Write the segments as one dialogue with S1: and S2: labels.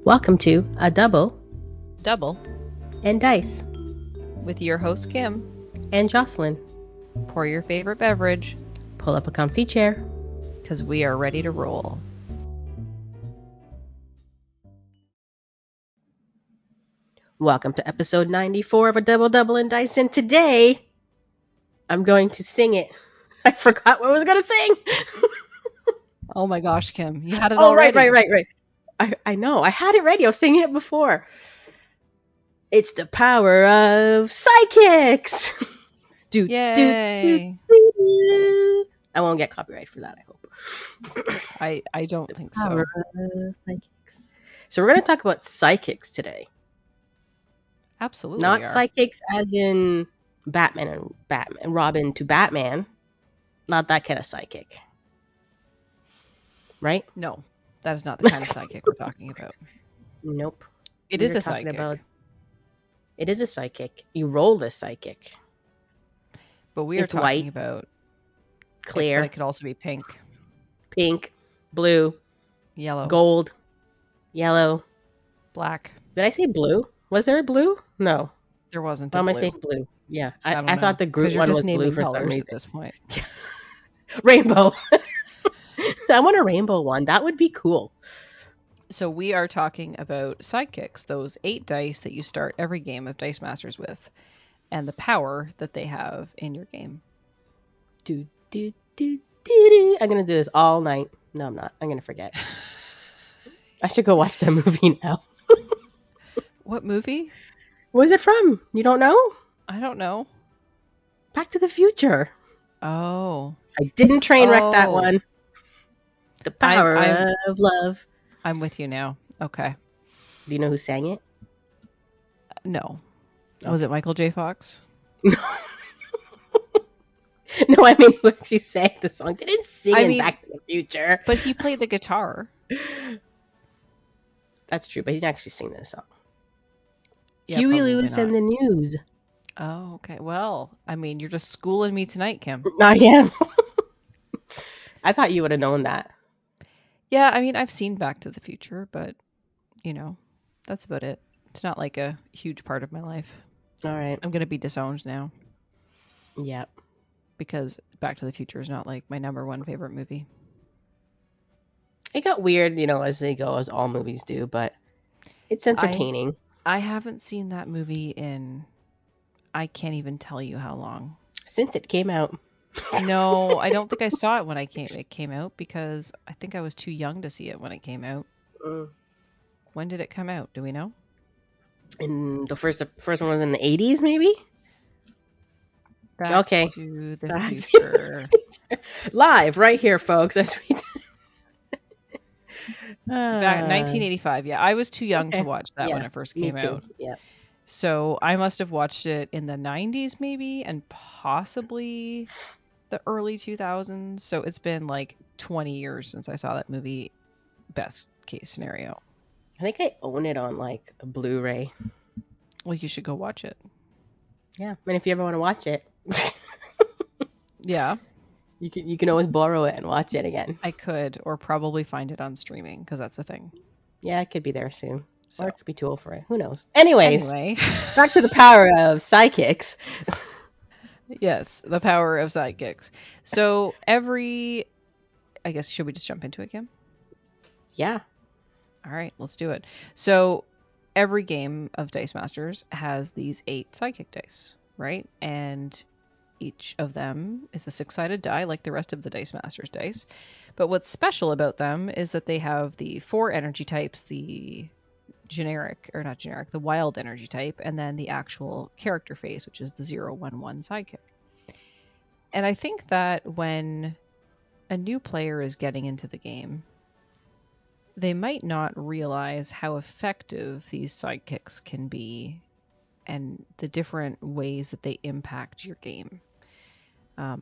S1: Welcome to A Double
S2: and
S1: Dice
S2: with your host Kim.
S1: and Jocelyn.
S2: Pour your favorite beverage,
S1: Pull up a comfy chair.
S2: because we are ready to roll.
S1: Welcome to episode 94 of A Double and Dice, and today I'm going to sing it. I forgot what I was going to sing.
S2: Oh my gosh, Kim, you had it
S1: Oh,
S2: already.
S1: right. I know. I had it ready. I was singing it before. It's the power of sidekicks.
S2: Yay.
S1: I won't get copyright for that, I hope.
S2: I don't think
S1: Power
S2: so.
S1: of sidekicks. So we're going to talk about sidekicks today.
S2: Absolutely.
S1: Not
S2: we are.
S1: sidekicks as in Batman and Robin to Batman. Not that kind of sidekick. Right?
S2: No, that is not the kind of sidekick we're talking about.
S1: Nope.
S2: It
S1: We're
S2: is a
S1: talking
S2: sidekick.
S1: about- It is a sidekick. You roll this sidekick.
S2: But we are
S1: It's
S2: talking
S1: white,
S2: about
S1: clear,
S2: But it could also be pink,
S1: pink, blue,
S2: yellow,
S1: gold, yellow.
S2: black.
S1: Did I say blue? Was there a blue? No.
S2: There wasn't
S1: Why
S2: a
S1: am I
S2: blue.
S1: saying blue? Yeah.
S2: don't
S1: I
S2: know.
S1: thought the
S2: 'Cause
S1: Groot
S2: you're
S1: one
S2: just
S1: was blue
S2: naming
S1: for some
S2: colors
S1: reason.
S2: at this point.
S1: Rainbow. I want a rainbow one. That would be cool.
S2: So we are talking about sidekicks, those 8 dice that you start every game of Dice Masters with, and the power that they have in your game.
S1: I'm gonna do this all night. No, I'm not. I'm gonna forget. I should go watch that movie now.
S2: What movie?
S1: Where's it from? You don't know?
S2: I don't know.
S1: Back to the Future.
S2: Oh.
S1: I didn't train wreck that
S2: Oh.
S1: one. The power
S2: I'm-
S1: of love.
S2: I'm with you now. Okay.
S1: Do you know who sang it?
S2: No.
S1: Oh.
S2: Was it Michael J. Fox?
S1: No, I mean who actually sang the song. They didn't sing
S2: I
S1: in
S2: mean-
S1: Back to the Future.
S2: But he played the guitar.
S1: That's true, but he didn't actually sing the song.
S2: Yeah,
S1: Huey
S2: probably
S1: Lewis
S2: not.
S1: and the News.
S2: Oh, okay. Well, I mean, you're just schooling me tonight, Kim.
S1: I am. I thought you would have known that.
S2: Yeah, I mean, I've seen Back to the Future, but, you know, that's about it. It's not like a huge part of my life.
S1: All right.
S2: I'm going to be disowned now
S1: Yeah.
S2: because Back to the Future is not like my number one favorite movie.
S1: It got weird, as they go, as all movies do, but it's entertaining.
S2: I haven't seen that movie in, I can't even tell you how long.
S1: Since it came out.
S2: No, I don't think I saw it when it came out because I think I was too young to see it when it came out. When did it come out? Do we know?
S1: And the first one was in the 80s, maybe?
S2: Back
S1: Okay.
S2: to the
S1: Back to
S2: Future.
S1: Live, right here, folks. As we
S2: Back 1985. Yeah, I was too young to
S1: okay.
S2: watch that when it first came out.
S1: Yeah.
S2: So I must have watched it in the 90s maybe and possibly the early 2000s. So it's been like 20 years since I saw that movie, best case scenario.
S1: I think I own it on like a Blu-ray.
S2: Well, you should go watch it.
S1: Yeah. And if you ever want to watch it,
S2: Yeah,
S1: you can always borrow it and watch it again.
S2: I could, or probably find it on streaming because that's a thing.
S1: Yeah, it could be there soon.
S2: So
S1: Or it could be too old for it. Who knows? Anyways,
S2: anyway,
S1: back to the power of sidekicks.
S2: yes, the power of sidekicks. So I guess, should we just jump into it, Kim?
S1: Yeah.
S2: All right, let's do it. So every game of Dice Masters has these 8 sidekick dice, right? And each of them is a 6-sided die like the rest of the Dice Masters dice. But what's special about them is that they have the 4 energy types, the the wild energy type, and then the actual character phase, which is the 0-1-1 sidekick. And I think that when a new player is getting into the game, they might not realize how effective these sidekicks can be and the different ways that they impact your game.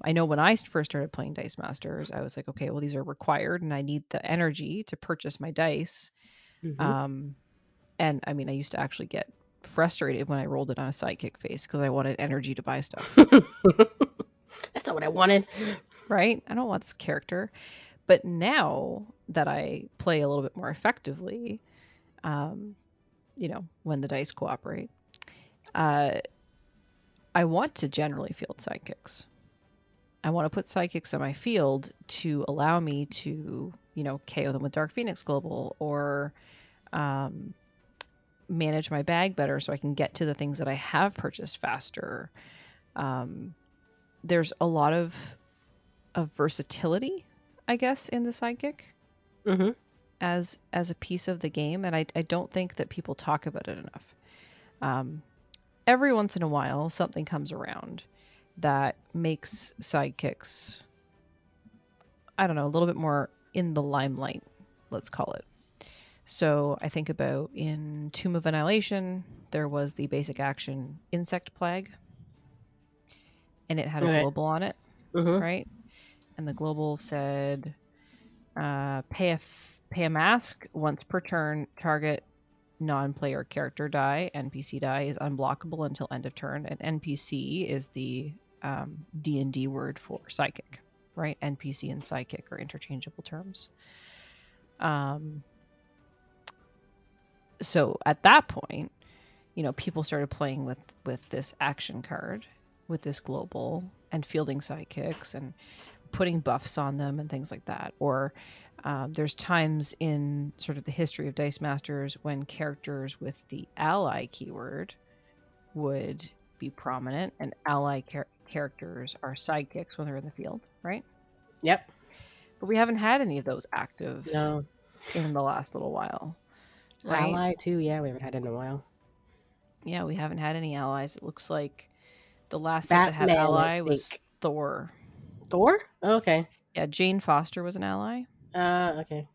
S2: I know when I first started playing Dice Masters, I was like, okay, well, these are required and I need the energy to purchase my dice.
S1: Mhm.
S2: And I mean, I used to actually get frustrated when I rolled it on a sidekick face because I wanted energy to buy stuff.
S1: That's not what I wanted.
S2: Right? I don't want this character. But now that I play a little bit more effectively, when the dice cooperate. I want to generally field sidekicks. I want to put sidekicks on my field to allow me to, KO them with Dark Phoenix Global, or manage my bag better so I can get to the things that I have purchased faster. There's a lot of versatility, I guess, in the sidekick as a piece of the game, and I don't think that people talk about it enough. Every once in a while, something comes around that makes sidekicks, I don't know, a little bit more in the limelight, let's call it. So I think about in Tomb of Annihilation, there was the basic action Insect Plague, and it had a global on it, right? And the global said, pay a mask once per turn, target non-player character die, NPC die is unblockable until end of turn, and NPC is the D&D word for psychic, right? NPC and psychic are interchangeable terms. So at that point, people started playing with this action card, with this global, and fielding sidekicks and putting buffs on them and things like that. Or there's times in sort of the history of Dice Masters when characters with the ally keyword would be prominent, and ally characters are sidekicks when they're in the field, right?
S1: Yep.
S2: But we haven't had any of those active
S1: No.
S2: in the last little while. Right?
S1: Ally too, yeah, we haven't had it in a while.
S2: Yeah, we haven't had any allies. It looks like the last set that had ally was Thor.
S1: Thor? Oh, okay.
S2: Yeah, Jane Foster was an ally.
S1: Okay.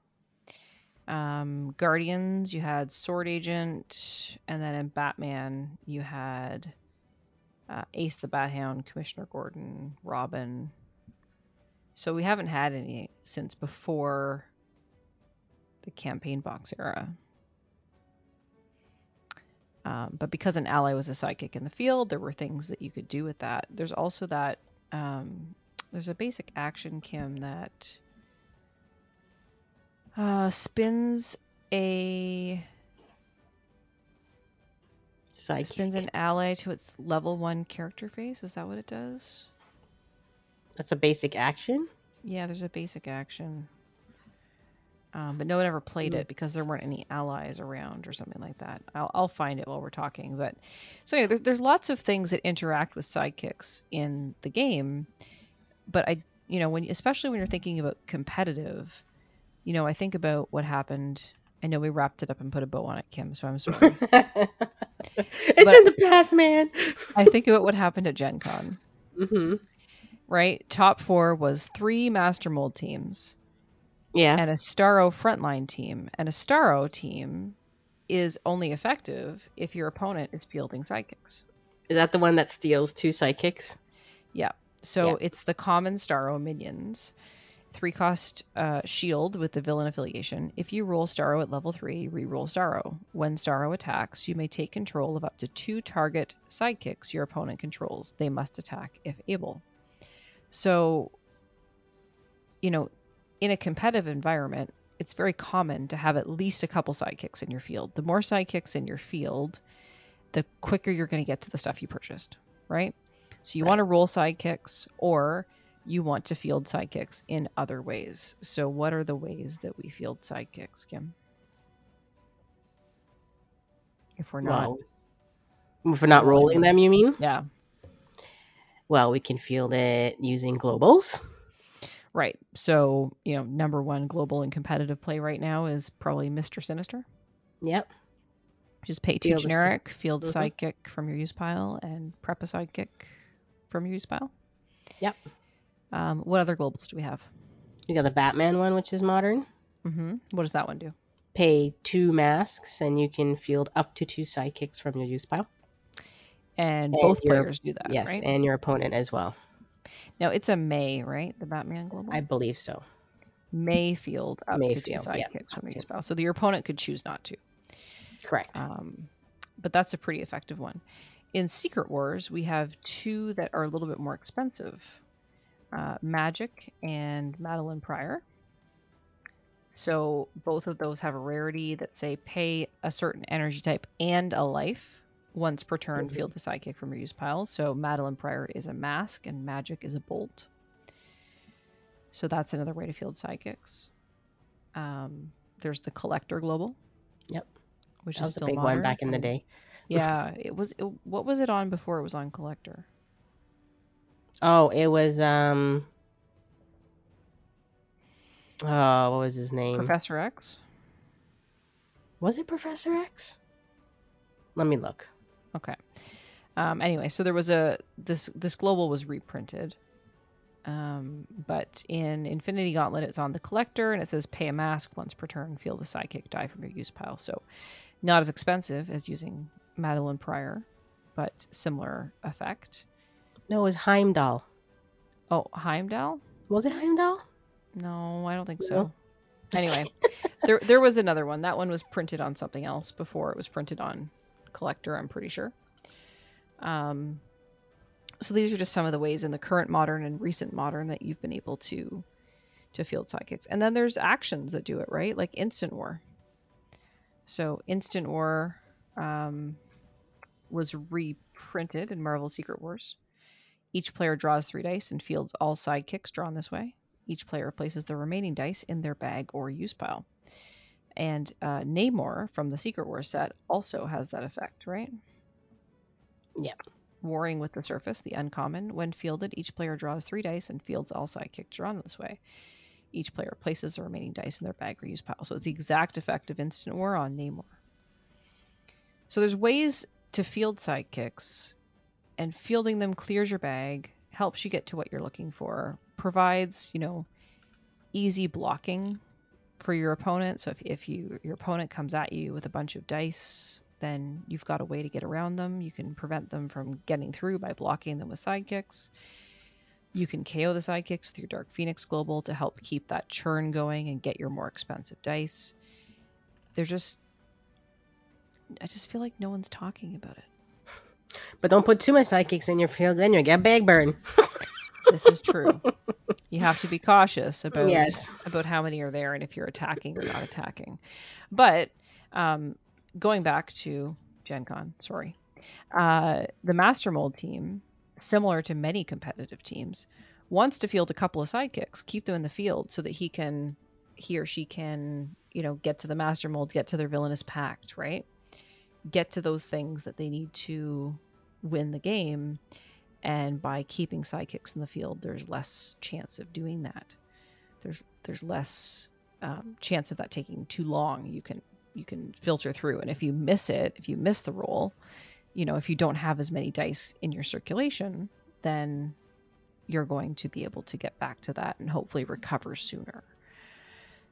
S2: Guardians, you had Sword Agent, and then in Batman, you had Ace the Bat Hound, Commissioner Gordon, Robin. So we haven't had any since before the campaign box era. But because an ally was a sidekick in the field, there were things that you could do with that. There's also that, there's a basic action, Kim, that spins an ally to its level 1 character face. Is that what it does?
S1: That's a basic action?
S2: Yeah, there's a basic action. But no one ever played it because there weren't any allies around or something like that. I'll find it while we're talking. But so anyway, there's lots of things that interact with sidekicks in the game. But especially when you're thinking about competitive, I think about what happened. I know we wrapped it up and put a bow on it, Kim, so I'm sorry.
S1: It's in the past, man.
S2: I think about what happened at Gen Con. Right? Top 4 was 3 Master Mold teams.
S1: Yeah.
S2: And a Starro frontline team. And a Starro team is only effective if your opponent is fielding sidekicks.
S1: Is that the one that steals 2 sidekicks?
S2: Yeah. So it's the common Starro minions. 3-cost shield with the villain affiliation. If you roll Starro at level 3, re-roll Starro. When Starro attacks, you may take control of up to 2 target sidekicks your opponent controls. They must attack if able. So, in a competitive environment, it's very common to have at least a couple sidekicks in your field. The more sidekicks in your field, the quicker you're going to get to the stuff you purchased, right? So you want to roll sidekicks, or you want to field sidekicks in other ways. So what are the ways that we field sidekicks, Kim? If we're not
S1: rolling them, you mean?
S2: Yeah.
S1: Well, we can field it using globals.
S2: Right. So, number 1 global and competitive play right now is probably Mr. Sinister.
S1: Yep.
S2: Just pay 2 generic, field sidekick from your use pile, and prep a sidekick from your use pile.
S1: Yep.
S2: What other globals do we have?
S1: You got the Batman one, which is modern.
S2: What does that one do?
S1: Pay 2 masks, and you can field up to 2 sidekicks from your use pile.
S2: And both players do that,
S1: yes,
S2: right?
S1: Yes, and your opponent as well.
S2: Now, it's a May, right? The Batman global?
S1: I believe so.
S2: May field up to 2 sidekicks from your spell. So your opponent could choose not to.
S1: Correct.
S2: But that's a pretty effective one. In Secret Wars, we have 2 that are a little bit more expensive. Magic and Madeline Pryor. So both of those have a rarity that say pay a certain energy type and a life once per turn, field the sidekick from your use pile. So Madeline Pryor is a mask and Magic is a bolt. So that's another way to field sidekicks. There's the Collector Global.
S1: Yep.
S2: Which
S1: that
S2: is
S1: was
S2: still
S1: a big
S2: modern.
S1: one back in the day.
S2: Yeah, what was it on before it was on Collector?
S1: Oh, it was what was his name?
S2: Professor X?
S1: Was it Professor X? Let me look.
S2: Okay. Anyway, so there was this global was reprinted. But in Infinity Gauntlet, it's on the Collector, and it says pay a mask once per turn, field a sidekick die from your use pile. So not as expensive as using Madeline Pryor, but similar effect.
S1: No, it was Heimdall.
S2: Oh, Heimdall?
S1: Was it Heimdall?
S2: No, I don't think
S1: No.
S2: so. Anyway, there was another one. That one was printed on something else before it was printed on Collector, I'm pretty sure. So these are just some of the ways in the current modern and recent modern that you've been able to field sidekicks. And then there's actions that do it, right? Like Instant War. So Instant War was reprinted in Marvel Secret Wars. Each player draws 3 dice and fields all sidekicks drawn this way. Each player places the remaining dice in their bag or use pile. And Namor from the Secret Wars set also has that effect, right?
S1: Yeah.
S2: Warring with the Surface, the uncommon. When fielded, each player draws 3 dice and fields all sidekicks drawn this way. Each player places the remaining dice in their bag or use pile. So it's the exact effect of Instant War on Namor. So there's ways to field sidekicks, and fielding them clears your bag, helps you get to what you're looking for, provides, easy blocking for your opponent. So if your opponent comes at you with a bunch of dice, then you've got a way to get around them. You can prevent them from getting through by blocking them with sidekicks. You can KO the sidekicks with your Dark Phoenix Global to help keep that churn going and get your more expensive dice. I just feel like no one's talking about it.
S1: But don't put too much sidekicks in your field, then you'll get bag burn.
S2: This is true. You have to be cautious about how many are there and if you're attacking or not attacking. But going back to Gen Con, the Master Mold team, similar to many competitive teams, wants to field a couple of sidekicks, keep them in the field so that he or she can, get to the Master Mold, get to their Villainous Pact, right? Get to those things that they need to win the game. And by keeping sidekicks in the field, there's less chance of doing that. There's less chance of that taking too long. You can filter through, and if you miss the roll, if you don't have as many dice in your circulation, then you're going to be able to get back to that and hopefully recover sooner.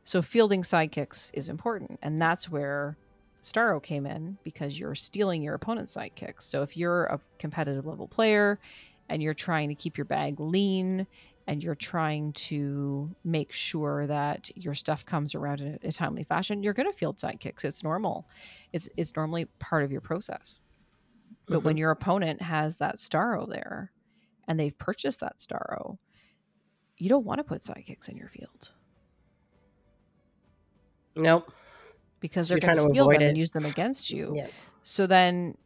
S2: So fielding sidekicks is important, and that's where Starro came in, because you're stealing your opponent's sidekicks. So if you're a competitive level player and you're trying to keep your bag lean and you're trying to make sure that your stuff comes around in a timely fashion, you're going to field sidekicks. It's normal. It's normally part of your process. But when your opponent has that Starro there and they've purchased that Starro, you don't want to put sidekicks in your field.
S1: Nope.
S2: Because they're going to steal them and use them against you.
S1: Yep.
S2: So then,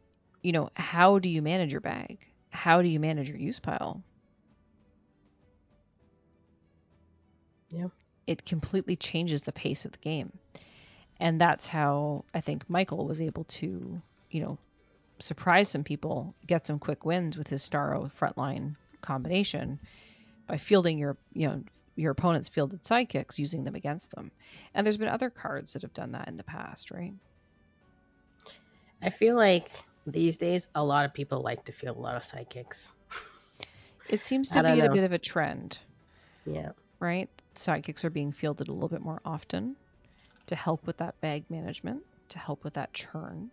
S2: how do you manage your bag? How do you manage your use pile?
S1: Yeah.
S2: It completely changes the pace of the game. And that's how I think Michael was able to, surprise some people, get some quick wins with his Starro frontline combination by fielding your opponent's fielded sidekicks, using them against them. And there's been other cards that have done that in the past, right?
S1: I feel like these days a lot of people like to field a lot of sidekicks.
S2: It seems to be a bit of a trend.
S1: Yeah.
S2: Right? Sidekicks are being fielded a little bit more often to help with that bag management, to help with that churn,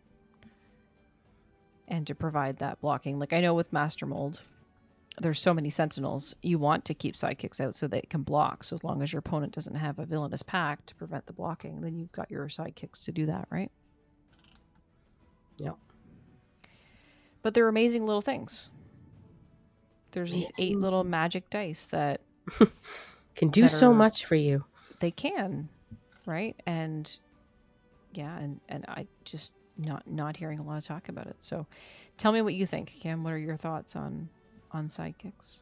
S2: and to provide that blocking. Like I know with Master Mold, there's so many Sentinels, you want to keep sidekicks out so they can block. So as long as your opponent doesn't have a Villainous Pact to prevent the blocking, then you've got your sidekicks to do that, right?
S1: Yep.
S2: But they're amazing little things. There's these 8 little magic dice that
S1: can do so much for you.
S2: They can. right? And yeah, and I just not hearing a lot of talk about it. So tell me what you think, Kim. What are your thoughts on sidekicks?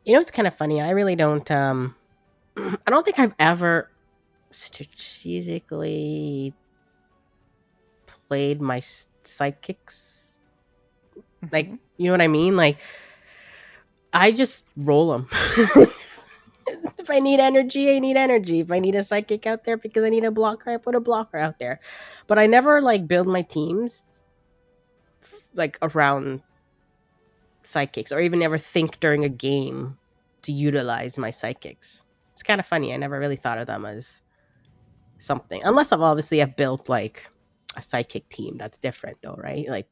S1: You know, it's kind of funny. I really don't. I don't think I've ever strategically played my sidekicks. Like,
S2: Hmm.
S1: you know what I mean? Like, I just roll them. If I need energy, I need energy. If I need a psychic out there because I need a blocker, I put a blocker out there. But I never like build my teams like around psychics, or even ever think during a game to utilize my psychics. It's kind of funny. I never really thought of them as something, unless I've built like a psychic team. That's different though, right? Like,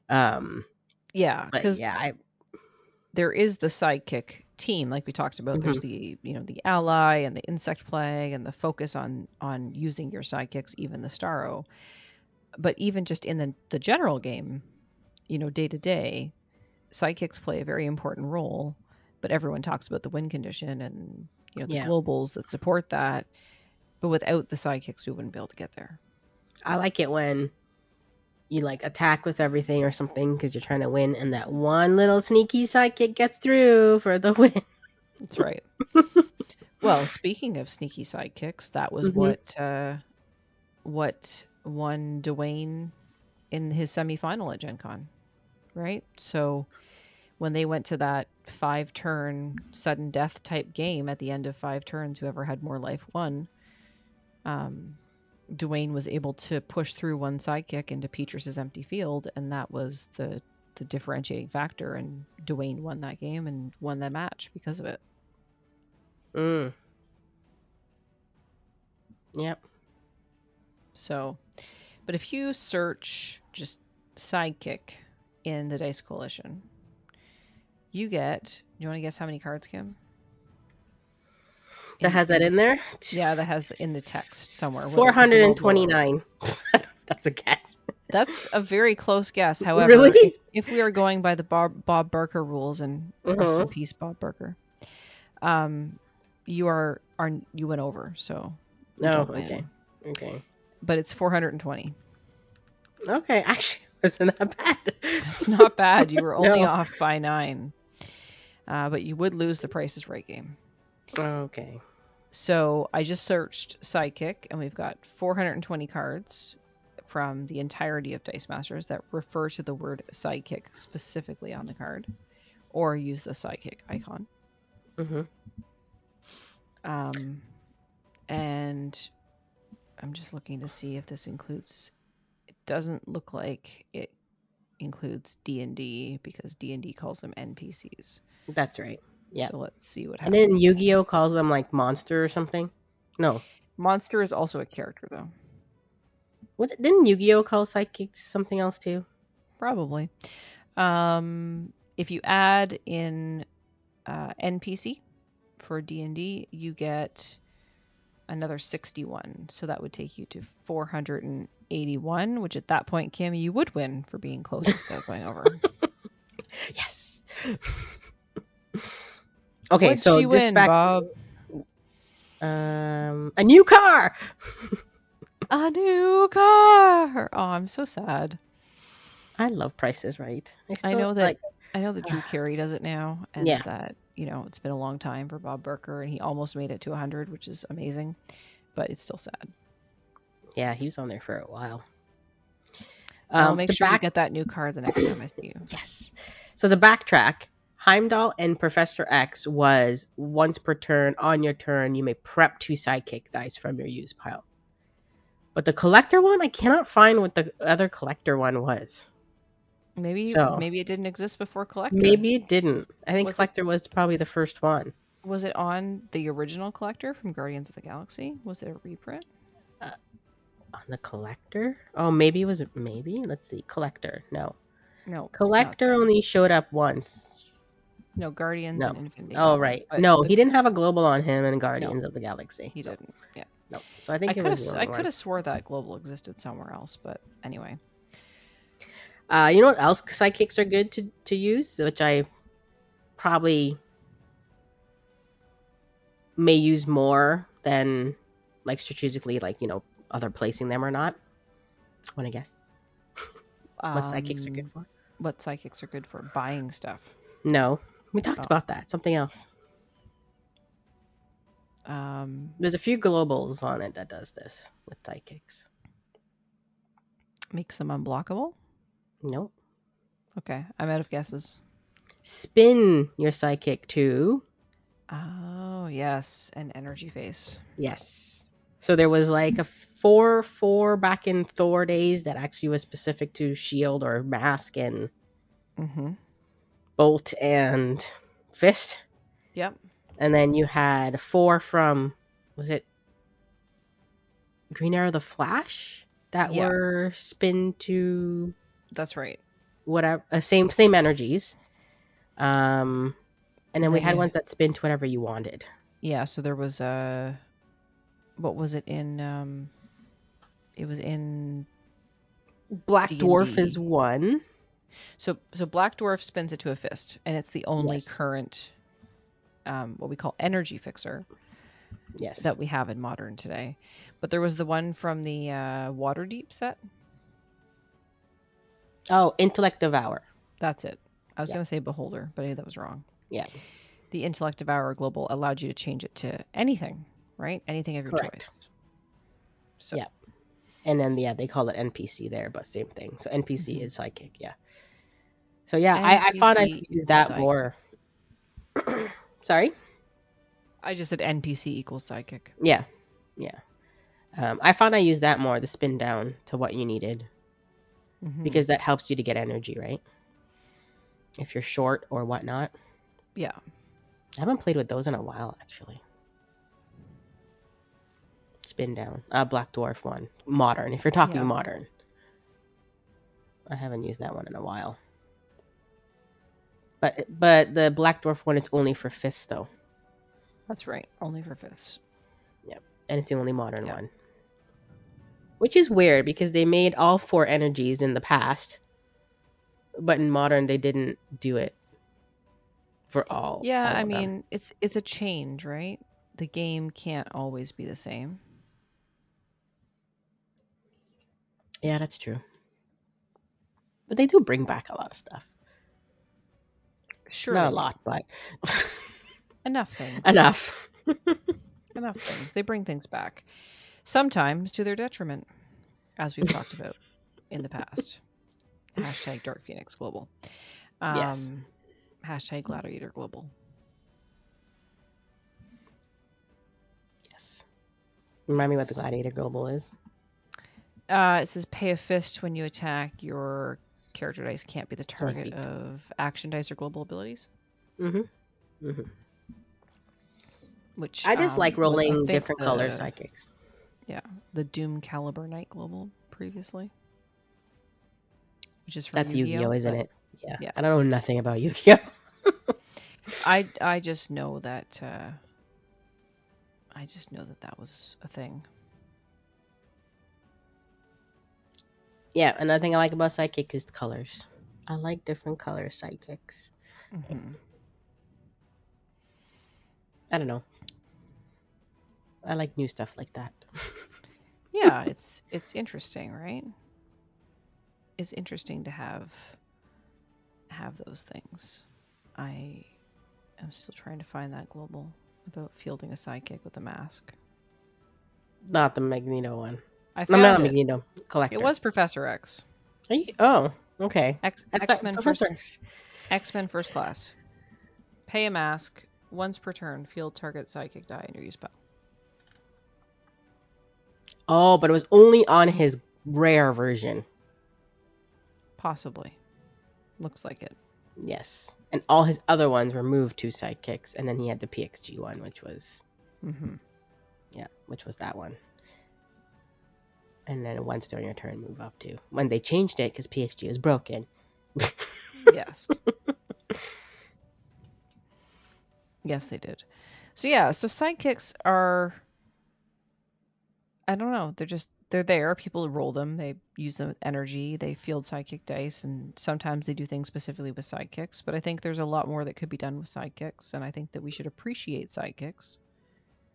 S1: um,
S2: Yeah,
S1: but
S2: because
S1: yeah,
S2: there is the sidekick team, like we talked about.
S1: mhm.
S2: There's the ally and the insect plague and the focus on using your sidekicks, even the Starro. But even just in the general game, day to day, sidekicks play a very important role. But everyone talks about the win condition and the
S1: Yeah,
S2: globals that support that. But without the sidekicks, we wouldn't be able to get there.
S1: I like it when you like attack with everything or something because you're trying to win, and that one little sneaky sidekick gets through for the win.
S2: That's right. Well, speaking of sneaky sidekicks, that was
S1: Hmm.
S2: what won Dwayne in his semifinal at Gen Con, right? So when they went to that 5-turn sudden death type game at the end of 5 turns, whoever had more life won. Dwayne was able to push through one sidekick into Petrus's empty field, and that was the differentiating factor. And Dwayne won that game and won that match because of it.
S1: Mm. Yep.
S2: So, but if you search just sidekick in the Dice Coalition, you get. Do you want to guess how many cards, Kim?
S1: That has that in there.
S2: Yeah, that has in the text somewhere, whether it's a global or
S1: 429. That's a guess.
S2: that's a very close guess. However,
S1: Really?
S2: if we are going by the Bob Barker rules, and rest in peace, Bob Barker, you you went over, so you
S1: Oh,
S2: don't
S1: okay.
S2: win.
S1: Okay.
S2: But it's 420.
S1: Okay. Actually, wasn't that bad.
S2: That's not bad. You were only
S1: No.
S2: off by 9. But you would lose the Price is Right game.
S1: Okay.
S2: So I just searched Sidekick, and we've got 420 cards from the entirety of Dice Masters that refer to the word Sidekick specifically on the card, or use the Sidekick icon.
S1: Mm-hmm.
S2: And I'm just looking to see if this includes. It doesn't look like it includes D&D because D&D calls them NPCs.
S1: That's right. Yeah.
S2: So let's see what
S1: And
S2: happens.
S1: then Yu-Gi-Oh calls them like monster or something. No.
S2: Monster is also a character, though.
S1: What didn't Yu-Gi-Oh call psychics something else too?
S2: Probably. If you add in NPC for D&D, you get another 61. So that would take you to 481, which at that point, Kim, you would win for being closest without going over.
S1: Yes. Okay,
S2: What'd
S1: so
S2: she
S1: just
S2: win,
S1: back.
S2: Bob?
S1: A new car.
S2: A new car. Oh, I'm so sad.
S1: I love Price is Right.
S2: I
S1: Still
S2: know that
S1: like.
S2: Drew Carey does it now, and
S1: Yeah.
S2: that it's been a long time for Bob Barker, and he almost made it to 100, which is amazing, but it's still sad.
S1: Yeah, he was on there for a while.
S2: I'll make sure you
S1: back.
S2: get that new card the next time I see you.
S1: Yes. So the backtrack, Heimdall and Professor X was once per turn. On your turn, you may prep 2 sidekick dice from your use pile. But the collector one, I cannot find what the other collector one was.
S2: Maybe
S1: So
S2: it didn't exist before collector.
S1: maybe it didn't. I think
S2: Was
S1: collector was probably the first one.
S2: Was it on the original collector from Guardians of the Galaxy? Was it a reprint?
S1: On the collector? Oh, maybe it was. Maybe. Let's see. Collector. No.
S2: No.
S1: Collector only showed up once.
S2: No, Guardians
S1: No.
S2: and Infinity.
S1: Oh, right. No, he didn't have a global on him in Guardians of the Galaxy.
S2: He didn't. Yeah.
S1: No. So I think it was the only
S2: I
S1: one.
S2: could have swore that global existed somewhere else, but anyway.
S1: You know what else sidekicks are good to use, which I probably may use more than like strategically, like, other placing them or not. Want to guess what psychics are good for?
S2: What psychics are good for? Buying stuff.
S1: No, we talked about that. Something else. There's a few globals on it that does this with psychics.
S2: Makes them unblockable?
S1: Nope.
S2: Okay, I'm out of guesses.
S1: Spin your psychic to...
S2: Oh, yes, an energy face.
S1: Yes. So there was like a 4/4 back in Thor days that actually was specific to shield or mask and bolt and fist.
S2: Yep.
S1: And then you had 4 from, was it Green Arrow the Flash? That were spin to...
S2: That's right.
S1: Whatever, same energies. And then we had ones that spin to whatever you wanted.
S2: Yeah, so there was what was it in it was in
S1: Black
S2: D&D.
S1: Dwarf is one.
S2: So Black Dwarf spins it to a fist, and it's the only current what we call energy fixer.
S1: Yes.
S2: That we have in Modern today. But there was the one from the Waterdeep set.
S1: Oh, Intellect Devour.
S2: That's it. I was going to say Beholder, but that was wrong.
S1: Yeah.
S2: The Intellect Devourer Global allowed you to change it to anything, right? Anything of your choice. So.
S1: Yeah. And then, they call it NPC there, but same thing. So NPC is psychic, yeah. So, yeah, I found I've used that psychic. More. Sorry?
S2: I just said NPC equals psychic.
S1: Yeah. Yeah. I found I used that more, the spin down to what you needed. Because that helps you to get energy, right? If you're short or whatnot.
S2: Yeah.
S1: I haven't played with those in a while, actually. Spin down. Black Dwarf one. Modern, if you're talking modern. I haven't used that one in a while. But the Black Dwarf one is only for fists, though.
S2: That's right. Only for fists.
S1: Yep. And it's the only modern one. Which is weird, because they made all 4 energies in the past. But in Modern, they didn't do it for all.
S2: Yeah,
S1: all
S2: I mean, it's a change, right? The game can't always be the same.
S1: Yeah, that's true. But they do bring back a lot of stuff.
S2: Sure.
S1: Not a lot, but...
S2: Enough things.
S1: Enough.
S2: Enough things. They bring things back. Sometimes to their detriment, as we've talked about in the past. Hashtag Dark Phoenix Global.
S1: Yes.
S2: Hashtag Gladiator Global.
S1: Yes. Remind me what the Gladiator Global is.
S2: It says pay a fist when you attack. Your character dice can't be the target of action dice or global abilities. Which
S1: I just like rolling different color psychics.
S2: Yeah, the Doom Caliber Knight Global previously. Which is from
S1: That's Yu-Gi-Oh, isn't it?
S2: Yeah.
S1: I don't know nothing about Yu-Gi-Oh.
S2: I just know that that was a thing.
S1: Yeah, another thing I like about psychic is the colors. I like different color psychics. I don't know. I like new stuff like that.
S2: Yeah, it's interesting, right? It's interesting to have those things. I am still trying to find that global about fielding a sidekick with a mask.
S1: Not the Magneto one.
S2: I found
S1: not Magneto. Collector.
S2: It was Professor X.
S1: Oh, okay.
S2: X-Men
S1: Professor X.
S2: X-Men First Class. Pay a mask. Once per turn, field target sidekick die and use spell.
S1: Oh, but it was only on his rare version.
S2: Possibly. Looks like it.
S1: Yes. And all his other ones were moved to sidekicks, and then he had the PXG one, which was... Yeah, which was that one. And then once during your turn, move up to... When they changed it, because PXG was broken.
S2: Yes. Yes, they did. So yeah, so sidekicks are... I don't know. They're there. People roll them. They use them with energy. They field sidekick dice, and sometimes they do things specifically with sidekicks. But I think there's a lot more that could be done with sidekicks, and I think that we should appreciate sidekicks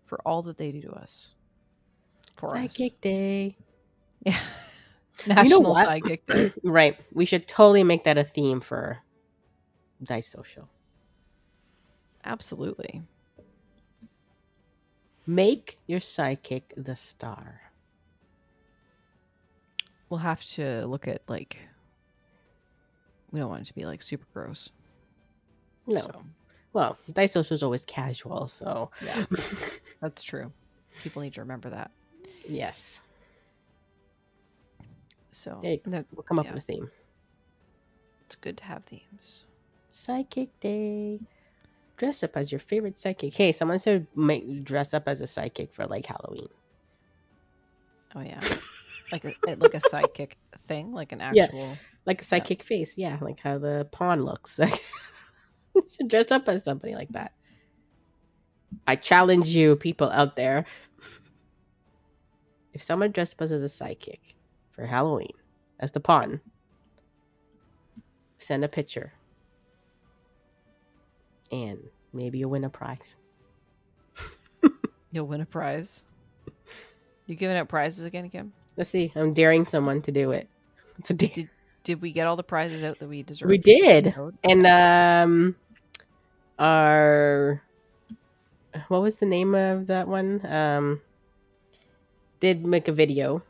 S2: for all that they do to us. for
S1: Psychic Day.
S2: us. Yeah.
S1: You know
S2: National
S1: what?
S2: Sidekick Day.
S1: Right. We should totally make that a theme for Dice Social.
S2: Absolutely.
S1: Make your psychic the star.
S2: We'll have to look at like, we don't want it to be like super gross.
S1: No.
S2: So,
S1: Well, Dice Social is always casual, so.
S2: yeah, that's true. People need to remember that.
S1: Yes.
S2: So,
S1: There you go. We'll come up
S2: yeah,
S1: with a theme.
S2: it's good to have themes.
S1: Psychic Day. Dress up as your favorite psychic. Hey, someone said dress up as a psychic for like Halloween.
S2: Oh yeah, like a sidekick thing, like an actual.
S1: Like a psychic face. Yeah, like how the pawn looks. You should dress up as somebody like that. I challenge you, people out there. If someone dressed up as a psychic for Halloween, as the pawn, send a picture. And maybe you'll win a prize.
S2: You'll win a prize. You giving out prizes again, Kim?
S1: Let's see. I'm daring someone to do it. It's a dare.
S2: Did we get all the prizes out that we deserve?
S1: We did.
S2: Okay.
S1: And our what was the name of that one? Did make a video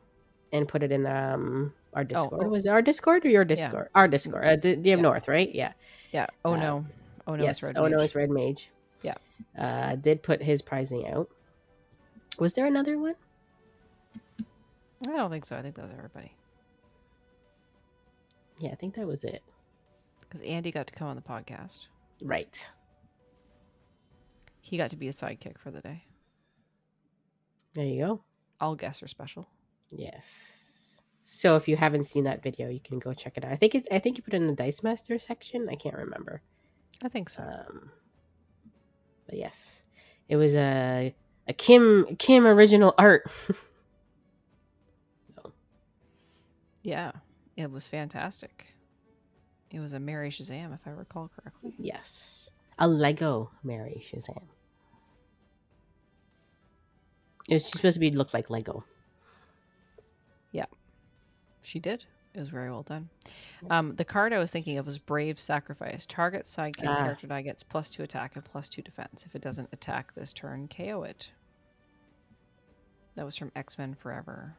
S1: and put it in our Discord. Was it our Discord or your Discord? Yeah. Our Discord. DM North, right? Yeah.
S2: Yeah. Oh no. Oh no,
S1: yes.
S2: it's Red
S1: Oh
S2: Mage.
S1: no, it's Red Mage.
S2: Yeah.
S1: Did put his pricing out. Was there another one?
S2: I don't think so. I think that was everybody.
S1: Yeah, I think that was it.
S2: Because Andy got to come on the podcast.
S1: Right.
S2: He got to be a sidekick for the day.
S1: There you go.
S2: All guests are special.
S1: Yes. So if you haven't seen that video, you can go check it out. I think you put it in the Dice Master section. I can't remember.
S2: I think so.
S1: But yes, it was a Kim original art.
S2: Yeah, it was fantastic. It was a Mary Shazam, if I recall correctly.
S1: Yes, a Lego Mary Shazam. It was supposed to look like Lego.
S2: Yeah, she did. It was very well done. The card I was thinking of was Brave Sacrifice. Target sidekick character die gets +2 attack and +2 defense. If it doesn't attack this turn, KO it. That was from X-Men Forever.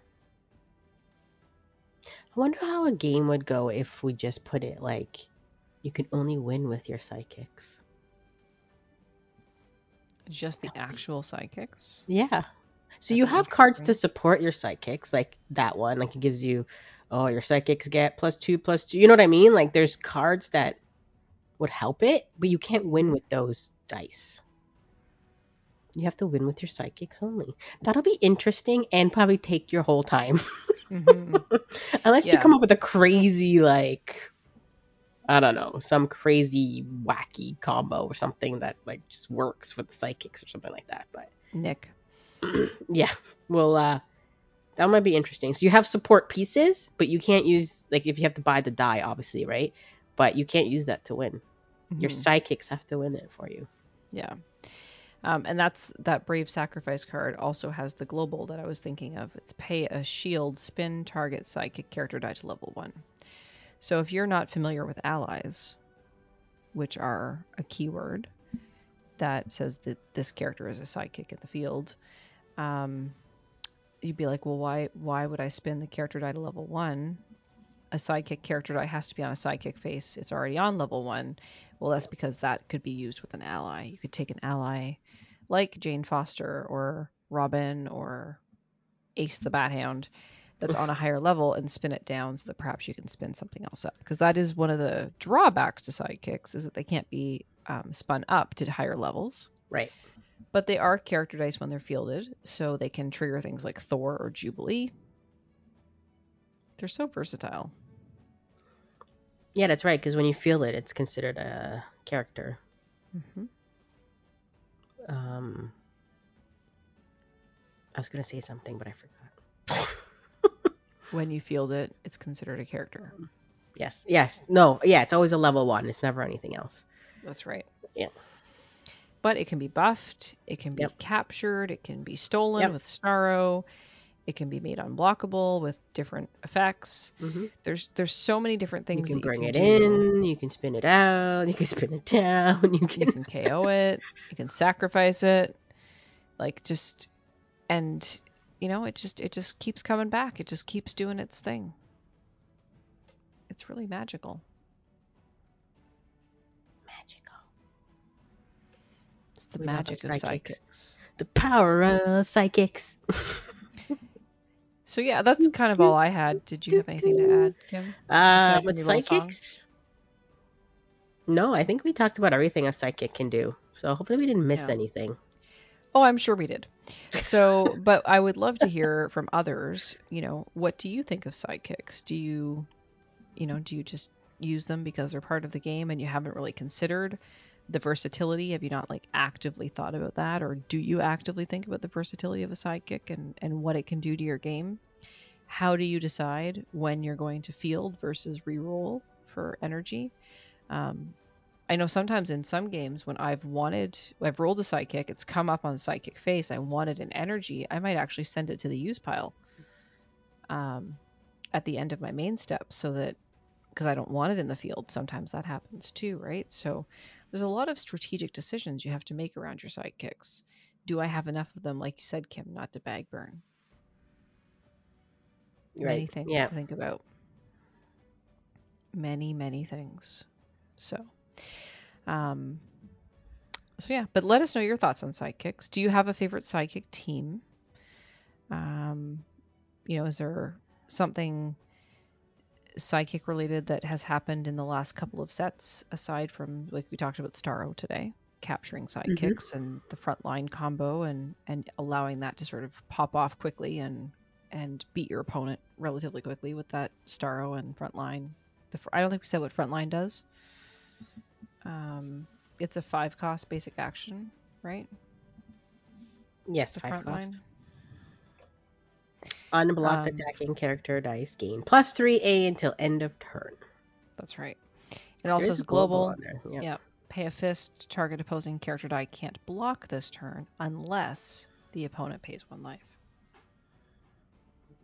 S1: I wonder how a game would go if we just put it like you can only win with your psychics.
S2: Just the actual sidekicks?
S1: Yeah. So you have cards to support your psychics, like that one. Like it gives you, your psychics get +2/+2. You know what I mean? Like there's cards that would help it, but you can't win with those dice. You have to win with your psychics only. That'll be interesting and probably take your whole time. Mm-hmm. Unless you come up with a crazy, like, I don't know, some crazy wacky combo or something that like just works with the psychics or something like that. But
S2: Nick.
S1: Yeah. Well, that might be interesting. So you have support pieces, but you can't use, like, if you have to buy the die, obviously, right? But you can't use that to win. Mm-hmm. Your psychics have to win it for you.
S2: Yeah. And that Brave Sacrifice card also has the global that I was thinking of. It's pay a shield, spin target psychic character die to level 1. So if you're not familiar with allies, which are a keyword that says that this character is a sidekick in the field, you'd be like, well, why would I spin the character die to level 1? A sidekick character die has to be on a sidekick face. It's already on level 1. Well, that's because that could be used with an ally. You could take an ally like Jane Foster or Robin or Ace the Bat Hound that's on a higher level and spin it down so that perhaps you can spin something else up. Because that is one of the drawbacks to sidekicks, is that they can't be spun up to higher levels.
S1: Right.
S2: But they are character dice when they're fielded, so they can trigger things like Thor or Jubilee. They're so versatile.
S1: Yeah, that's right, because when you field it, it's considered a character.
S2: Mm-hmm.
S1: I was going to say something, but I forgot.
S2: When you field it, it's considered a character.
S1: Yes. No, yeah, it's always a level 1. It's never anything else.
S2: That's right.
S1: Yeah.
S2: But it can be buffed, it can be captured, it can be stolen with Starro. It can be made unblockable with different effects.
S1: Mm-hmm.
S2: There's so many different things
S1: You can
S2: that you
S1: bring
S2: can
S1: it
S2: do.
S1: in, you can spin it out, you can spin it down,
S2: You can KO it, you can sacrifice it, like just, and it just keeps coming back. It just keeps doing its thing. It's really magical.
S1: Magical.
S2: It's the
S1: We love
S2: magic
S1: our
S2: of
S1: psychics.
S2: psychics.
S1: The power of psychics.
S2: So yeah, that's kind of all I had. Did you have anything to add, Kim? Aside from
S1: With
S2: your little song?
S1: psychics? No, I think we talked about everything a psychic can do. So hopefully we didn't miss
S2: Yeah.
S1: anything.
S2: Oh, I'm sure we did. So, but I would love to hear from others, what do you think of sidekicks? Do you just use them because they're part of the game and you haven't really considered the versatility? Have you not like actively thought about that? Or do you actively think about the versatility of a sidekick and what it can do to your game? How do you decide when you're going to field versus reroll for energy? I know sometimes in some games when I've rolled a sidekick, it's come up on the sidekick face, I wanted an energy, I might actually send it to the use pile at the end of my main step, so that, because I don't want it in the field. Sometimes that happens too, right? So there's a lot of strategic decisions you have to make around your sidekicks. Do I have enough of them, like you said, Kim, not to bag burn? Many
S1: Right.
S2: things
S1: Yeah.
S2: to think about. Many things. So yeah, but let us know your thoughts on sidekicks. Do you have a favorite sidekick team? Is there something sidekick related that has happened in the last couple of sets, aside from, like we talked about Starro today, capturing sidekicks and the frontline combo and allowing that to sort of pop off quickly and beat your opponent relatively quickly with that Starro and frontline. I don't think we said what frontline does. It's a 5-cost basic action, right?
S1: Yes,
S2: The
S1: 5 cost.
S2: frontline.
S1: Unblocked attacking character dice gain +3A until end of turn.
S2: That's right. It also has global on there. Yep. Yeah. Pay a fist. Target opposing character die can't block this turn unless the opponent pays 1 life.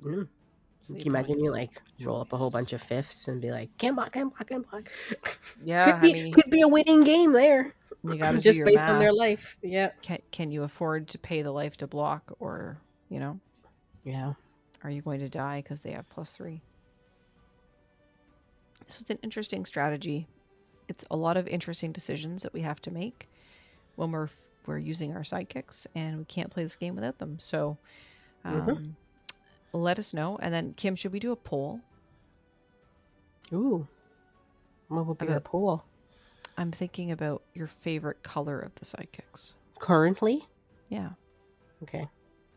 S1: So can you imagine you like roll up a whole bunch of fifths and be like, can't block.
S2: Yeah,
S1: could be a winning game there.
S2: You got to
S1: just
S2: do your
S1: based
S2: math.
S1: on their life. Yeah.
S2: Can you afford to pay the life to block, or
S1: Yeah.
S2: Are you going to die because they have +3? So it's an interesting strategy. It's a lot of interesting decisions that we have to make when we're using our sidekicks, and we can't play this game without them. So let us know. And then, Kim, should we do a poll?
S1: Ooh. What would be our poll?
S2: I'm thinking about your favorite color of the sidekicks.
S1: Currently?
S2: Yeah.
S1: Okay.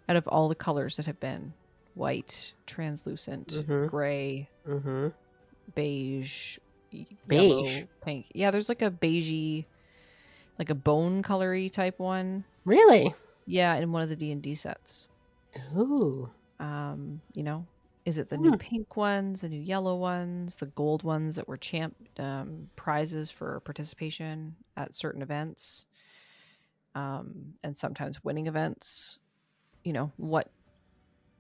S2: Out of all the colors that have been white, translucent, gray, beige, yellow, pink. Yeah, there's like a beigey, like a bone colory type one.
S1: Really?
S2: Yeah, in one of the D&D sets.
S1: Ooh.
S2: Is it the new pink ones, the new yellow ones, the gold ones that were prizes for participation at certain events, and sometimes winning events?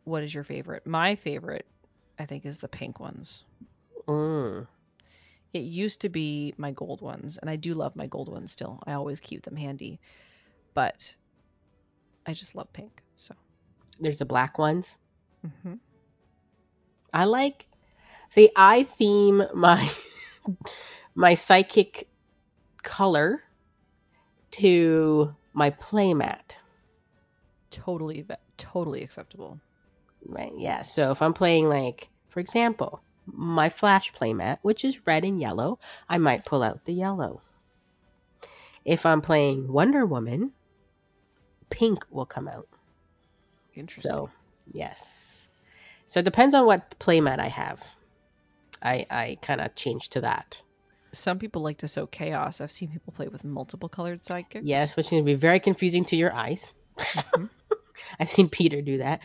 S2: What is your favorite? My favorite, I think, is the pink ones. It used to be my gold ones, and I do love my gold ones still. I always keep them handy, but I just love pink. So
S1: there's the black ones. I theme my psychic color to my playmat.
S2: Totally acceptable.
S1: Right, yeah. So if I'm playing, like, for example, my Flash playmat, which is red and yellow, I might pull out the yellow. If I'm playing Wonder Woman, pink will come out.
S2: Interesting.
S1: So, yes. So it depends on what playmat I have. I kind of change to that.
S2: Some people like to sow chaos. I've seen people play with multiple colored sidekicks.
S1: Yes, which can be very confusing to your eyes. I've seen Peter do that.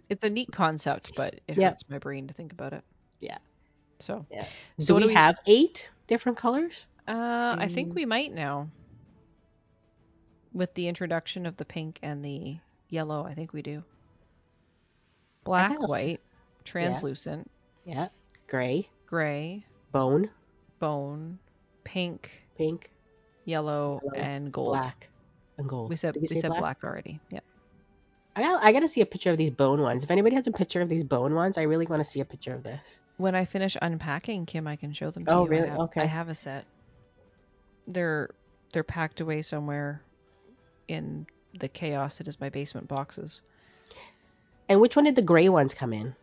S2: It's a neat concept, but it hurts my brain to think about it.
S1: Yeah.
S2: So,
S1: yeah. So do we have 8 different colors?
S2: I think we might now. With the introduction of the pink and the yellow, I think we do. black,
S1: guess.
S2: white, translucent,
S1: Yeah. Gray.
S2: gray,
S1: Bone.
S2: bone, pink,
S1: Pink.
S2: yellow,
S1: Yellow.
S2: and gold.
S1: Black. And gold.
S2: We said
S1: Did we say
S2: black already. Yeah.
S1: I gotta see a picture of these bone ones. If anybody has a picture of these bone ones, I really want to see a picture of this.
S2: When I finish unpacking, Kim, I can show them to
S1: Oh,
S2: you.
S1: really?
S2: I
S1: Okay.
S2: have a set. They're packed away somewhere in the chaos that is my basement boxes.
S1: And which one did the gray ones come in?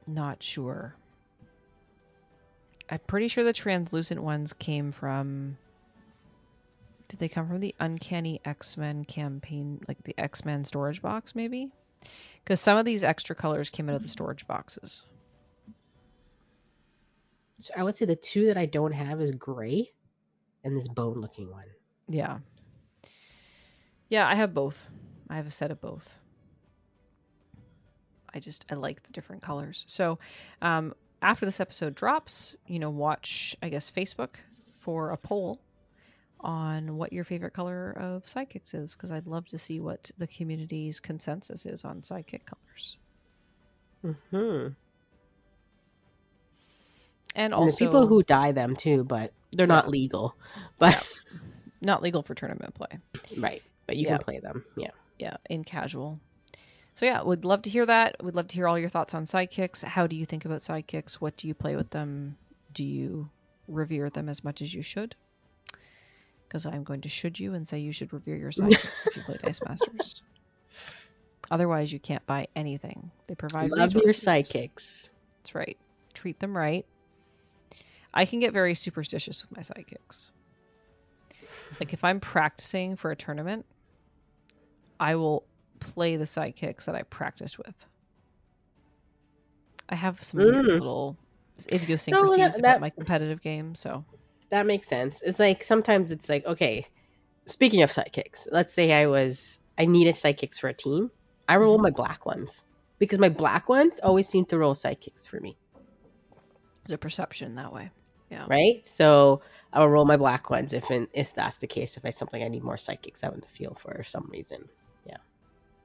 S2: Not sure. I'm pretty sure the translucent ones came from... Did they come from the Uncanny X-Men campaign, like the X-Men storage box, maybe? Because some of these extra colors came out of the storage boxes.
S1: So I would say the two that I don't have is gray and this bone-looking one.
S2: Yeah. Yeah, I have both. I have a set of both. I like the different colors. So after this episode drops, watch, I guess, Facebook for a poll on what your favorite color of sidekicks is, because I'd love to see what the community's consensus is on sidekick colors.
S1: Mm-hmm.
S2: And
S1: there's
S2: also
S1: people who dye them too, but they're not legal. But
S2: not legal for tournament play.
S1: Right. But you can play them. Yeah.
S2: Yeah, in casual. So yeah, would love to hear that. We'd love to hear all your thoughts on sidekicks. How do you think about sidekicks? What do you play with them? Do you revere them as much as you should? Because I'm going to should you and say you should revere your sidekicks if you play Dice Masters. Otherwise, you can't buy anything. They provide
S1: Love
S2: resources.
S1: your sidekicks.
S2: That's right. Treat them right. I can get very superstitious with my sidekicks. Like if I'm practicing for a tournament, I will play the sidekicks that I practiced with. I have some little idiosyncrasies about my competitive game, so.
S1: That makes sense. It's like sometimes it's like, okay, speaking of sidekicks, let's say I needed sidekicks for a team. I roll my black ones because my black ones always seem to roll sidekicks for me.
S2: There's a perception that way. Yeah.
S1: Right? So I will roll my black ones if that's the case. If I something I need more sidekicks out in the field for some reason. Yeah.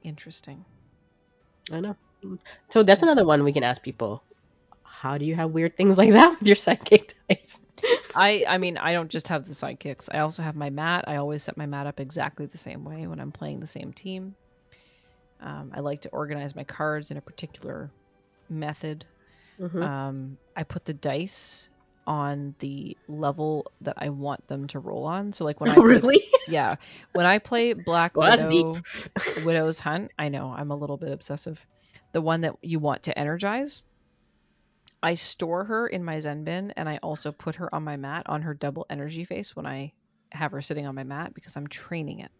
S2: Interesting.
S1: I know. So that's another one we can ask people. How do you have weird things like that with your sidekick dice?
S2: I mean, I don't just have the sidekicks. I also have my mat. I always set my mat up exactly the same way when I'm playing the same team. I like to organize my cards in a particular method. I put the dice on the level that I want them to roll on. So like when I play, yeah, when I play Black Widow, Widow's Hunt, I know I'm a little bit obsessive. The one that you want to energize, I store her in my Zen bin, and I also put her on my mat on her double energy face when I have her sitting on my mat because I'm training it.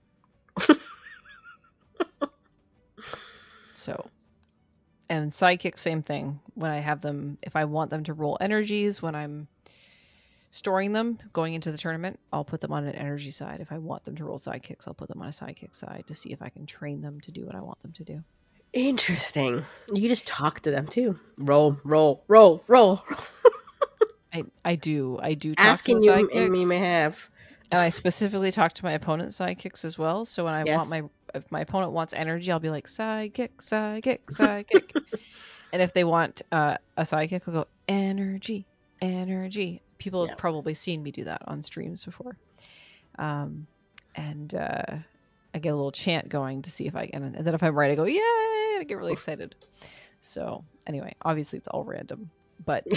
S2: So, and sidekick, same thing. When I have them, if I want them to roll energies, when I'm storing them going into the tournament, I'll put them on an energy side. If I want them to roll sidekicks, I'll put them on a sidekick side to see if I can train them to do what I want them to do.
S1: Interesting. You can just talk to them too. Roll, roll, roll, roll.
S2: I do talk
S1: Asking
S2: to the
S1: you
S2: sidekicks.
S1: and me may have.
S2: And I specifically talk to my opponent's sidekicks as well. So when I want if my opponent wants energy, I'll be like, sidekick, sidekick, sidekick. And if they want a sidekick, I'll go, energy, energy. People have probably seen me do that on streams before. I get a little chant going to see if I can. And then if I'm right, I go, yay! I get really excited. So anyway, obviously it's all random. But it's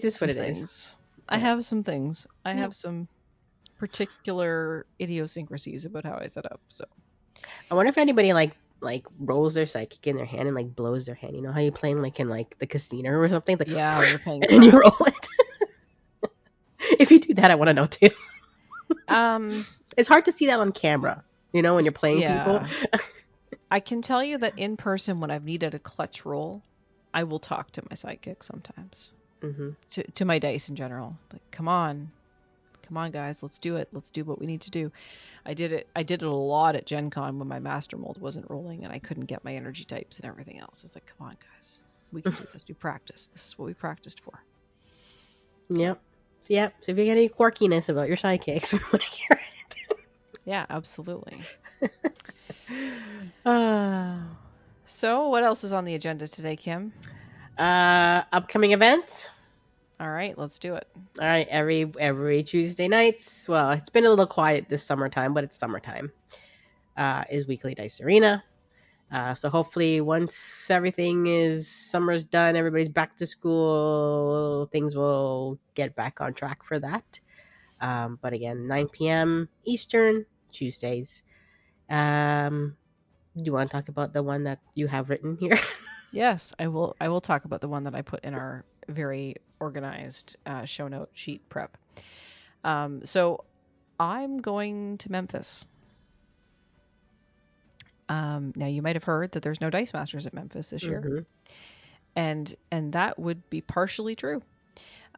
S1: just what it is.
S2: I have some things. I have some particular idiosyncrasies about how I set up. So
S1: I wonder if anybody like rolls their psychic in their hand and like blows their hand. You know how you playing like in like the casino or something? It's like,
S2: yeah, you're playing
S1: and you roll it. If you do that, I want to know too. It's hard to see that on camera. You know when you're playing people.
S2: I can tell you that in person, when I've needed a clutch roll, I will talk to my sidekick sometimes. To my dice in general, like, come on guys, let's do it, let's do what we need to do. I did it a lot at Gen Con when my master mold wasn't rolling and I couldn't get my energy types and everything else. I was like, come on guys, we can do this. We practice. This is what we practiced for.
S1: So if you get any quirkiness about your sidekicks, we want to hear it.
S2: Yeah, absolutely.
S1: Uh,
S2: So, what else is on the agenda today, Kim?
S1: upcoming events.
S2: All right, let's do it.
S1: All right, every Tuesday nights. Well, it's been a little quiet this summertime, but it's summertime. Is Weekly Dice Arena. So hopefully, once everything is summer's done, everybody's back to school, things will get back on track for that. But again, 9 p.m. Eastern Tuesdays. Do you want to talk about the one that you have written here?
S2: Yes, I will. I will talk about the one that I put in our very organized show note sheet prep. So I'm going to Memphis. Now you might have heard that there's no Dice Masters at Memphis this year,
S1: Mm-hmm.
S2: and that would be partially true.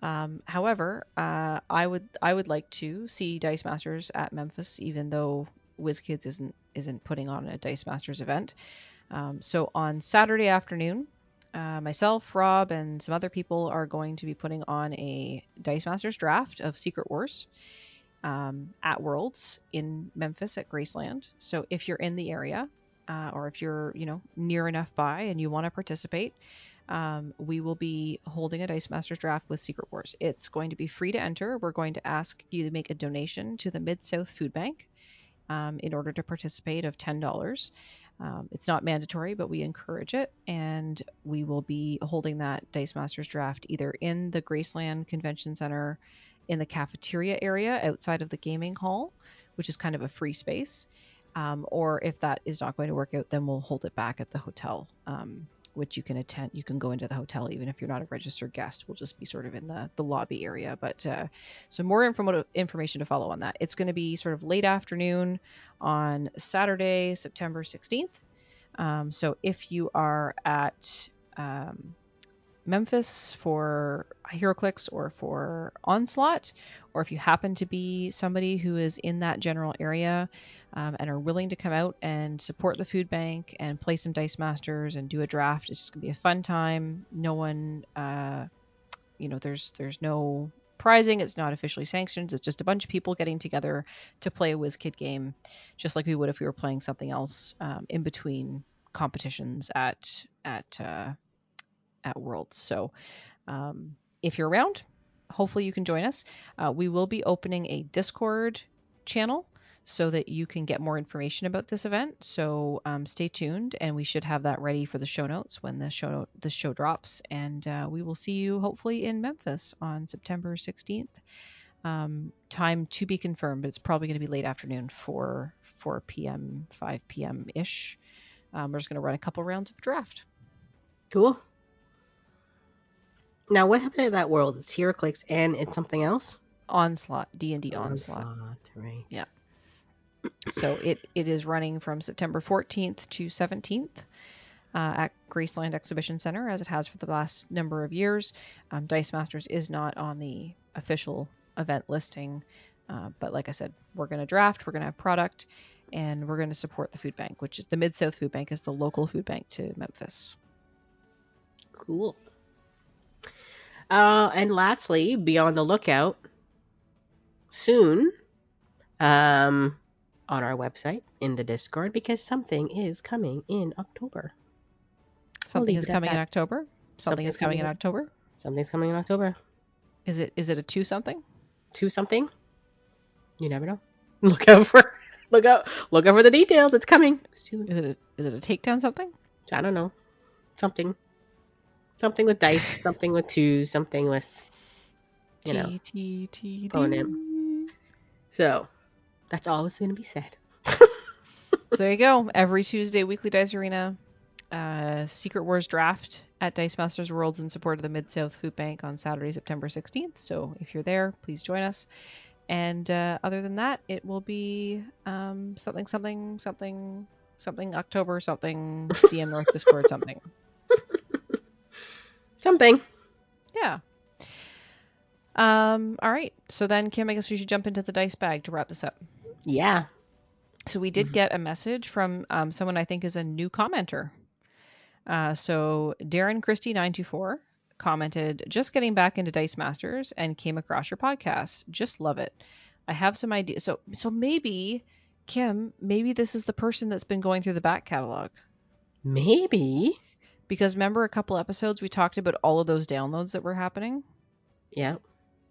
S2: However, I would like to see Dice Masters at Memphis, even though WizKids isn't putting on a Dice Masters event. So on Saturday afternoon, myself, Rob, and some other people are going to be putting on a Dice Masters draft of Secret Wars at Worlds in Memphis at Graceland. So if you're in the area, or if you're near enough by and you want to participate, we will be holding a Dice Masters draft with Secret Wars. It's going to be free to enter. We're going to ask you to make a donation to the Mid-South Food Bank in order to participate of $10. It's not mandatory, but we encourage it. And we will be holding that Dice Masters draft either in the Graceland Convention Center in the cafeteria area outside of the gaming hall, which is kind of a free space. Or if that is not going to work out, then we'll hold it back at the hotel, which you can attend. You can go into the hotel even if you're not a registered guest. We'll just be sort of in the lobby area. But so more information to follow on that. It's going to be sort of late afternoon on Saturday, September 16th. So if you are at Memphis for HeroClix or for Onslaught, or if you happen to be somebody who is in that general area and are willing to come out and support the food bank and play some Dice Masters and do a draft, it's just gonna be a fun time. No one, there's no prizing. It's not officially sanctioned. It's just a bunch of people getting together to play a WizKid game, just like we would if we were playing something else in between competitions at Worlds. So if you're around, hopefully you can join us. We will be opening a Discord channel so that you can get more information about this event. So stay tuned, and we should have that ready for the show notes when the show drops. And we will see you hopefully in Memphis on September 16th. Time to be confirmed, but it's probably going to be late afternoon, 4 p.m., 5 p.m. ish. We're just going to run a couple rounds of draft.
S1: Cool. Now, what happened at that World? It's HeroClix and it's something else?
S2: Onslaught, D&D Onslaught.
S1: Right.
S2: Yeah. So it is running from September 14th to 17th at Graceland Exhibition Center, as it has for the last number of years. Dice Masters is not on the official event listing, but like I said, we're going to draft, we're going to have product, and we're going to support the food bank, which the Mid-South Food Bank is the local food bank to Memphis.
S1: Cool. And lastly, be on the lookout soon on our website in the Discord, because something is coming in October.
S2: Something is coming in October? Something is coming in October?
S1: Something's coming in October.
S2: Is it a 2-something?
S1: 2-something? You never know. Look out for the details. It's coming soon.
S2: Is it a takedown something?
S1: I don't know. Something with dice, something with twos, something with
S2: TTTD.
S1: opponent. So that's all that's going to be said.
S2: So there you go. Every Tuesday, Weekly Dice Arena, Secret Wars draft at Dice Masters Worlds in support of the Mid-South Food Bank on Saturday, September 16th. So if you're there, please join us. And other than that, it will be something October, something DM North Discord, something.
S1: Something.
S2: Yeah. All right. So then, Kim, I guess we should jump into the dice bag to wrap this up.
S1: Yeah.
S2: So we did get a message from someone I think is a new commenter. So Darren Christie 924 commented, just getting back into Dice Masters and came across your podcast. Just love it. I have some ideas. So maybe, Kim, maybe this is the person that's been going through the back catalog.
S1: Maybe.
S2: Because remember a couple episodes we talked about all of those downloads that were happening?
S1: Yeah.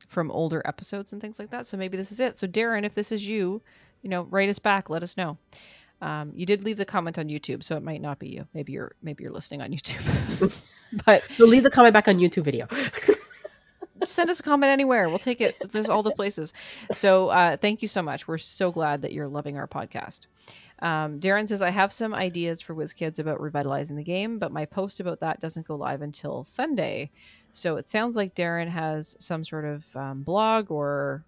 S2: From older episodes and things like that. So maybe this is it. So Darren, if this is you, write us back. Let us know. You did leave the comment on YouTube, so it might not be you. Maybe you're listening on YouTube. But
S1: we'll leave the comment back on YouTube video.
S2: Send us a comment anywhere. We'll take it. There's all the places. So thank you so much. We're so glad that you're loving our podcast. Darren says, I have some ideas for WizKids about revitalizing the game, but my post about that doesn't go live until Sunday. So it sounds like Darren has some sort of blog or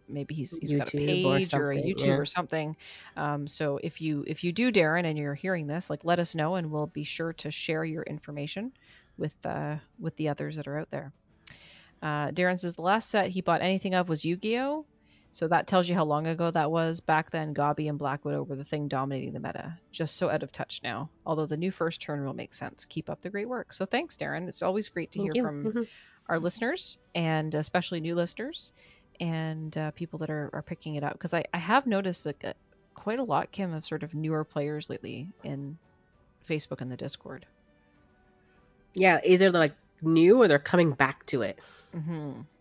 S2: maybe he's got a page or a YouTube or something. So if you do, Darren, and you're hearing this, let us know, and we'll be sure to share your information with the others that are out there. Darren says the last set he bought anything of was Yu-Gi-Oh! So that tells you how long ago that was. Back then, Gobby and Black Widow were the thing dominating the meta. Just so out of touch now. Although the new first turn rule makes sense. Keep up the great work. So thanks, Darren. It's always great to hear from our listeners, and especially new listeners, and people that are picking it up. Because I have noticed quite a lot, Kim, of sort of newer players lately in Facebook and the Discord.
S1: Yeah, either they're new or they're coming back to it.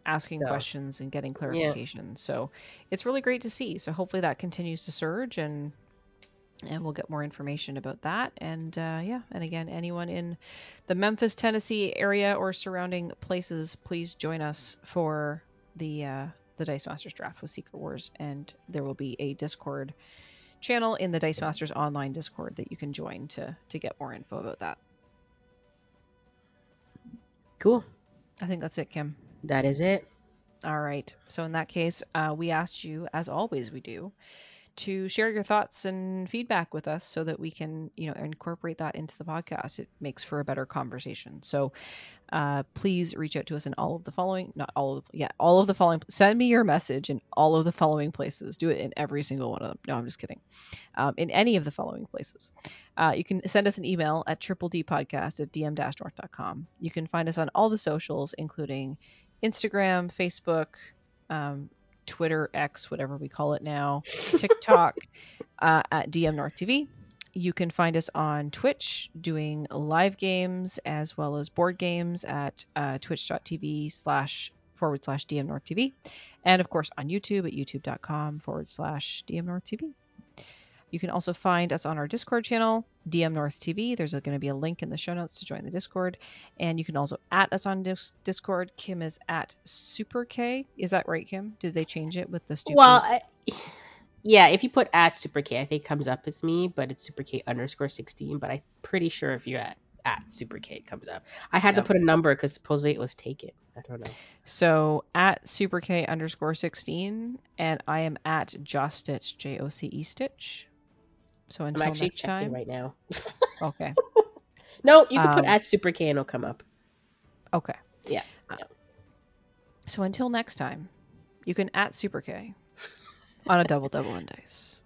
S2: Asking questions and getting clarification. Yeah. So it's really great to see. So hopefully that continues to surge, and we'll get more information about that. And and again, anyone in the Memphis, Tennessee area or surrounding places, please join us for the Dice Masters draft with Secret Wars. And there will be a Discord channel in the Dice Masters online Discord that you can join to get more info about that.
S1: Cool.
S2: I think that's it, Kim.
S1: That is it.
S2: All right. So in that case, we asked you, as always we do, to share your thoughts and feedback with us so that we can, incorporate that into the podcast. It makes for a better conversation. So please reach out to us in all of the following, all of the following, send me your message in all of the following places. Do it in every single one of them. No, I'm just kidding. In any of the following places. You can send us an email at dmNorth.com. You can find us on all the socials, including Instagram, Facebook, Twitter, X, whatever we call it now, TikTok, at dmNorthTV. You can find us on Twitch doing live games as well as board games at twitch.tv//dmNorthTV. And of course on YouTube at youtube.com/dmNorthTV. You can also find us on our Discord channel, dmNorthTV. There's going to be a link in the show notes to join the Discord. And you can also @ us on Discord. Kim is at SuperK. Is that right, Kim? Did they change it with the stupid?
S1: Well, yeah, if you put @SuperK, I think it comes up as me, but it's SuperK_16. But I'm pretty sure if you're at @SuperK, it comes up. I had to put a number because supposedly it was taken. I don't know.
S2: So @SuperK_16, and I am at JoceStitch, JoceStitch. So until
S1: I'm actually
S2: next
S1: checking
S2: time.
S1: right now.
S2: Okay.
S1: No, you can put @SuperK and it'll come up.
S2: Okay.
S1: Yeah.
S2: So until next time, you can @SuperK on a double in dice.